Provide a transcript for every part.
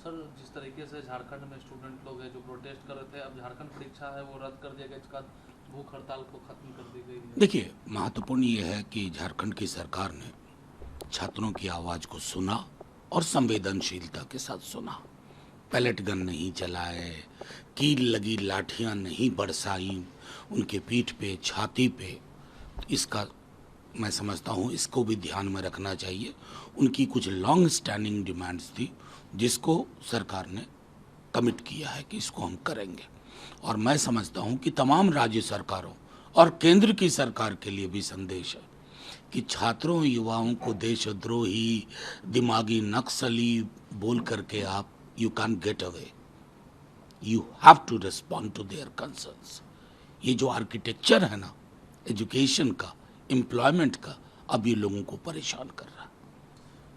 Sir, जिस तरीके से झारखंड में स्टूडेंट लोग हैं जो प्रोटेस्ट कर रहे थे, अब झारखंड परीक्षा है वो रद्द कर दिया गया, इसका भूख हड़ताल को खत्म कर दी गई है। देखिए, महत्वपूर्ण ये है कि झारखंड की सरकार ने छात्रों की आवाज़ को सुना और संवेदनशीलता के साथ सुना। पैलेट गन नहीं चलाए, कील लगी लाठियां नहीं बरसाई उनके पीठ पे, छाती पे। इसका मैं समझता हूँ इसको भी ध्यान में रखना चाहिए। उनकी कुछ लॉन्ग स्टैंडिंग डिमांड्स थी जिसको सरकार ने कमिट किया है कि इसको हम करेंगे। और मैं समझता हूँ कि तमाम राज्य सरकारों और केंद्र की सरकार के लिए भी संदेश है कि छात्रों युवाओं को देशद्रोही, दिमागी नक्सली बोल करके आप you can get away, you have to respond to their concerns. ये जो आर्किटेक्चर है ना एजुकेशन का, एम्प्लॉयमेंट का, अब ये लोगों को परेशान कर रहा है।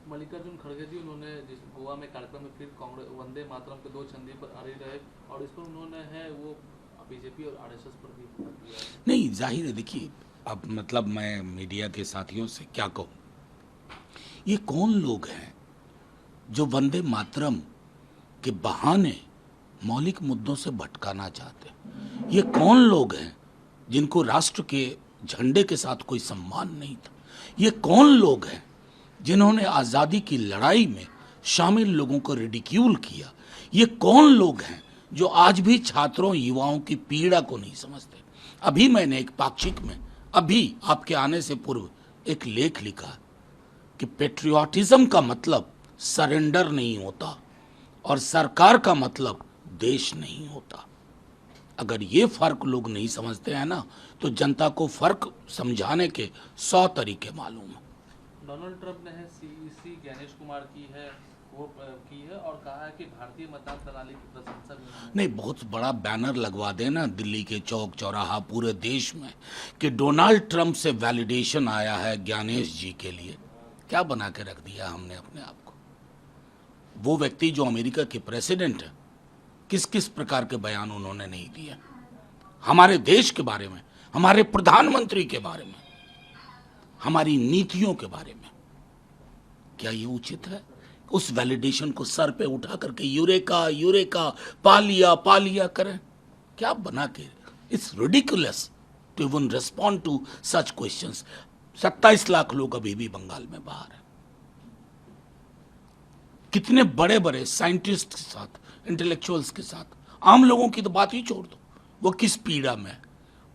मल्लिकार्जुन खड़गे जी, उन्होंने जिस गोवा में कार्यक्रम में फिर कांग्रेस वंदे मातरम के दो छंदे पर अड़े रहे और इस पर उन्होंने है वो बीजेपी और आरएसएस पर भी हमला किया है। नहीं, जाहिर है, देखिए अब मतलब मैं मीडिया के साथियों से क्या कहूँ, ये कौन लोग हैं जो वंदे मातरम के बहाने मौलिक मुद्दों से भटकाना चाहते हैं? ये कौन लोग हैं जिनको राष्ट्र के झंडे के साथ कोई सम्मान नहीं था? ये कौन लोग हैं जिन्होंने आज़ादी की लड़ाई में शामिल लोगों को रिडिक्यूल किया? ये कौन लोग हैं जो आज भी छात्रों, युवाओं की पीड़ा को नहीं समझते? अभी मैंने एक पाक्षिक में, अभी आपके आने से पूर्व, एक लेख लिखा कि पेट्रियाटिज्म का मतलब सरेंडर नहीं होता और सरकार का मतलब देश नहीं होता। अगर ये फर्क लोग नहीं समझते हैं ना, तो जनता को फर्क समझाने के 100 तरीके मालूम है। डोनाल्ड ट्रंप ने सीईसी ज्ञानेश कुमार की है वो की है और कहा है कि भारतीय मतदान प्रणाली की प्रशंसा भी नहीं, बहुत बड़ा बैनर लगवा देना दिल्ली के चौक चौराहा पूरे देश में कि डोनाल्ड ट्रंप से वैलिडेशन आया है ज्ञानेश जी के लिए। क्या बना के रख दिया हमने अपने आप को? वो व्यक्ति जो अमेरिका के प्रेसिडेंट है, किस किस प्रकार के बयान उन्होंने नहीं दिए हमारे देश के बारे में, हमारे प्रधानमंत्री के बारे में, हमारी नीतियों के बारे में। क्या ये उचित है? उस वैलिडेशन को सर पे उठा करके यूरेका यूरेका पा लिया करें? क्या बना के? It's ridiculous to even respond to such questions. 27 lakh लोग अभी भी बंगाल में बाहर हैं। कितने बड़े बड़े साइंटिस्ट के साथ, इंटेलेक्चुअल्स के साथ, आम लोगों की तो बात ही छोड़ दो, वो किस पीड़ा में है,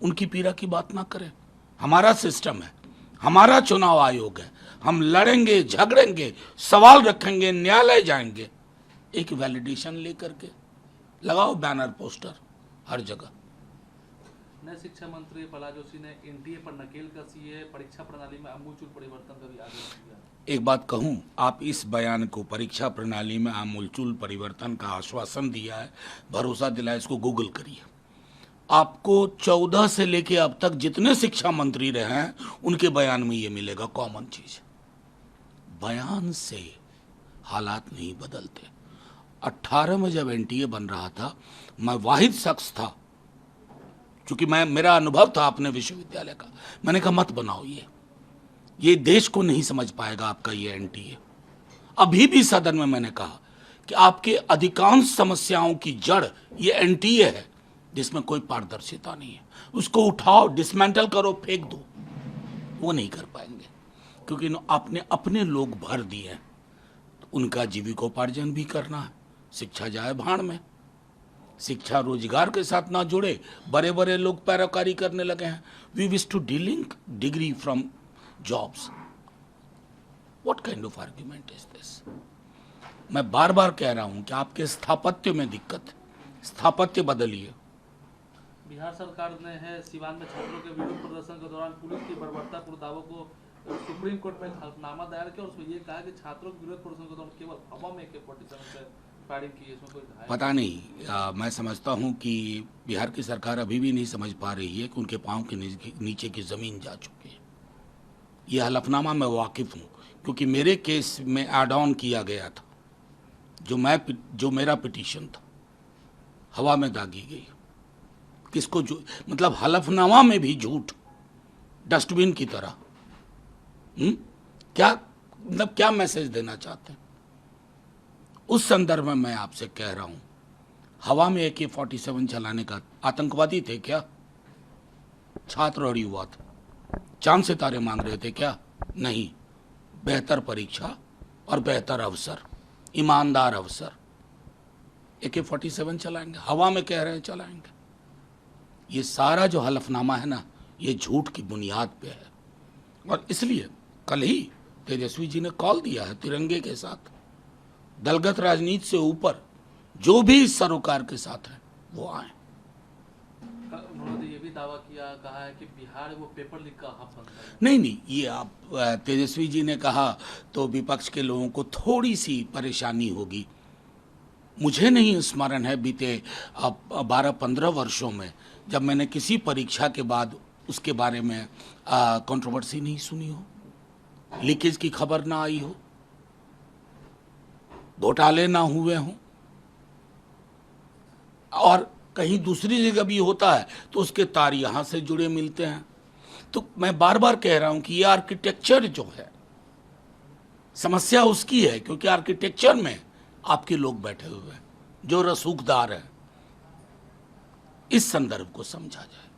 उनकी पीड़ा की बात ना करें। हमारा सिस्टम है, हमारा चुनाव आयोग है, हम लड़ेंगे, झगड़ेंगे, सवाल रखेंगे, न्यायालय जाएंगे। एक वैलिडेशन लेकर के लगाओ बैनर पोस्टर हर जगह। नए शिक्षा मंत्री प्रहलाद जोशी ने एनटीए पर नकेल कसी है, परीक्षा प्रणाली में आमूलचूल परिवर्तन का भी आदेश दिया। एक बात कहूं, आप इस बयान को, परीक्षा प्रणाली में आमूलचूल परिवर्तन का आश्वासन दिया है, भरोसा दिलाया, इसको गूगल करिए। आपको 14 से लेके अब तक जितने शिक्षा मंत्री रहे हैं उनके बयान में ये मिलेगा कॉमन चीज। बयान से हालात नहीं बदलते। 18 में जब एनटीए बन रहा था, मैं वाहिद शख्स था, चूंकि मेरा अनुभव था अपने विश्वविद्यालय का, मैंने कहा मत बनाओ, ये देश को नहीं समझ पाएगा आपका ये एनटीए। अभी भी सदन में मैंने कहा कि आपके अधिकांश समस्याओं की जड़ ये एनटीए है जिसमें कोई पारदर्शिता नहीं है। उसको उठाओ, डिसमेंटल करो, फेंक दो। वो नहीं कर पाएंगे क्योंकि आपने अपने लोग भर दिए हैं। तो उनका जीविकोपार्जन भी करना है, शिक्षा जाए भाड़ में। शिक्षा रोजगार के साथ ना जुड़े, बड़े बड़े लोग पैरोकारी करने लगे हैं। We wish to delink degree from jobs. What kind of argument is this? मैं बार बार कह रहा हूं कि आपके स्थापत्य में दिक्कत है, स्थापत्य बदलिए। बिहार सरकार ने है सिवान में छात्रों के विरोध प्रदर्शन के दौरान पुलिस की बर्बरतापूर्ण दावों को सुप्रीम कोर्ट में हल्फनामा दायर किया और उसमें यह कहा कि छात्रों के विरोध प्रदर्शन के दौरान केवल हवा में AK-47 से फायरिंग की है, इसमें कोई घायल। पता नहीं, मैं समझता हूं कि बिहार की सरकार अभी भी नहीं समझ पा रही है कि उनके पांव के नीचे की जमीन जा चुकी है। यह हलफनामा मैं वाकिफ हूं क्योंकि मेरे केस में एड ऑन किया गया था। जो मेरा पिटीशन था हवा में दागी गई। किसको मतलब हलफनामा में भी झूठ, डस्टबिन की तरह। क्या मतलब क्या मैसेज देना चाहते हैं? उस संदर्भ में मैं आपसे कह रहा हूं, हवा में AK-47 चलाने का आतंकवादी थे क्या? छात्र और युवा था। चांद सितारे मांग रहे थे क्या? नहीं। बेहतर परीक्षा और बेहतर अवसर, ईमानदार अवसर। AK-47 चलाएंगे, हवा में कह रहे हैं चलाएंगे। ये सारा जो हलफनामा है ना, ये झूठ की बुनियाद पे है। और इसलिए कल ही तेजस्वी जी ने कॉल दिया है तिरंगे के साथ, दलगत राजनीति से ऊपर जो भी इस सरोकार के साथ है वो आए। उन्होंने ये भी दावा किया, कहा है कि बिहार वो पेपर लीक का हब बनता है। नहीं, ये आप तेजस्वी जी ने कहा तो विपक्ष के लोगों को थोड़ी सी परेशानी होगी। मुझे नहीं स्मरण है बीते 12-15 वर्षों में जब मैंने किसी परीक्षा के बाद उसके बारे में कंट्रोवर्सी नहीं सुनी हो, लीकेज की खबर ना आई हो, घोटाले ना हुए हों। और कहीं दूसरी जगह भी होता है तो उसके तार यहां से जुड़े मिलते हैं। तो मैं बार बार कह रहा हूं कि ये आर्किटेक्चर जो है, समस्या उसकी है क्योंकि आर्किटेक्चर में आपके लोग बैठे हुए हैं जो रसूखदार हैं। इस संदर्भ को समझा जाए।